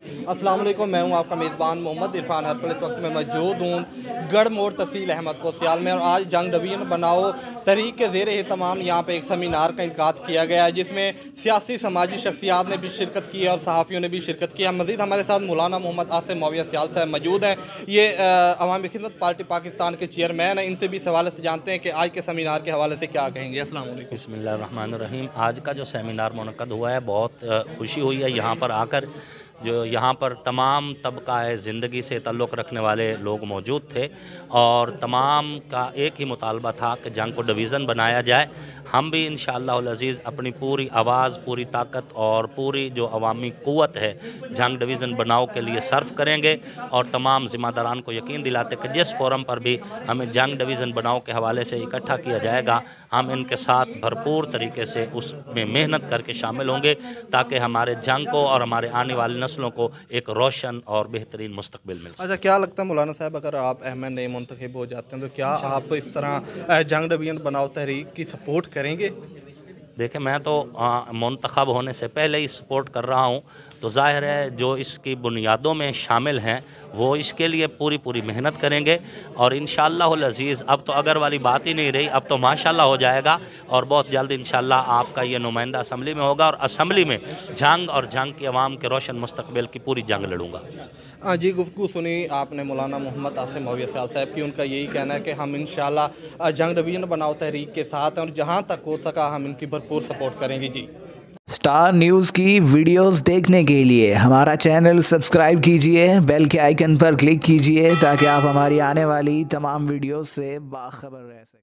अस्सलाम वालेकुम, मैं हूं आपका मेज़बान मोहम्मद इरफान हरपल। इस वक्त मैं मौजूद हूं गढ़ मोड़ तहसील अहमदपुर सियाल में, और आज जंग डिवीज़न बनाओ तहरीक के ज़ेर एहतमाम यहाँ पे एक सेमिनार का इनकाद किया गया है, जिसमें सियासी समाजी शख्सियात ने भी शिरकत की है और सहाफ़ियों ने भी शिरकत की है। मज़ीद हमारे साथ मौलाना मोहम्मद आसिम मौविया सियाल साहब मौजूद हैं। ये अवामी खिदमत पार्टी पाकिस्तान के चेयरमैन हैं। इनसे भी इस हवाले से जानते हैं कि आज के सेमिनार के हवाले से क्या कहेंगे। अस्सलाम वालेकुम। बिस्मिल्लाहिर्रहमानिर्रहीम। आज का जो सेमिनार मुनक्कद हुआ है, बहुत खुशी हुई है यहाँ पर आकर। जो यहाँ पर तमाम तबका ज़िंदगी से ताल्लुक़ रखने वाले लोग मौजूद थे और तमाम का एक ही मुतालबा था कि जंग को डिवीज़न बनाया जाए। हम भी इंशाअल्लाह अज़ीज़ अपनी पूरी आवाज़, पूरी ताकत और पूरी जो अवामी क़ुव्वत है जंग डिवीज़न बनाओ के लिए सर्व करेंगे, और तमाम ज़िम्मेदारान को यकीन दिलाते कि जिस फोरम पर भी हमें जंग डिवीज़न बनाओ के हवाले से इकट्ठा किया जाएगा, हम इनके साथ भरपूर तरीके से उसमें मेहनत करके शामिल होंगे, ताकि हमारे जंग को और हमारे आने वाली नस्लों को एक रोशन और बेहतरीन मुस्तकबिल मिल सके। अच्छा, क्या लगता है मौलाना साहब, अगर आप अहमद नए मुंतखब हो जाते हैं तो क्या आप इस तरह जंग डिवीज़न बनाओ तहरीक की सपोर्ट करेंगे? देखिए, मैं तो मुंतखब होने से पहले ही सपोर्ट कर रहा हूँ, तो ज़ाहिर है जो इसकी बुनियादों में शामिल हैं वो इसके लिए पूरी मेहनत करेंगे, और इंशाअल्लाहुल अज़ीज़ अब तो अगर वाली बात ही नहीं रही, अब तो माशाअल्लाह हो जाएगा, और बहुत जल्द इंशाअल्लाह आपका ये नुमाइंदा असम्बली में होगा, और असम्बली में जंग और जंग की अवाम के रोशन मुस्तकबिल की पूरी जंग लड़ूंगा। जी, गुफ्तगू सुनी आपने मौलाना मोहम्मद आसिम मौविया सियाल साहब की। उनका यही कहना है कि हम इंशाअल्लाह जंग डिवीज़न बनाओ तहरीक के साथ हैं, और जहाँ तक हो सका हम इनकी भरपूर सपोर्ट करेंगे। जी, स्टार न्यूज़ की वीडियोस देखने के लिए हमारा चैनल सब्सक्राइब कीजिए, बेल के आइकन पर क्लिक कीजिए, ताकि आप हमारी आने वाली तमाम वीडियोस से बाखबर रह सकें।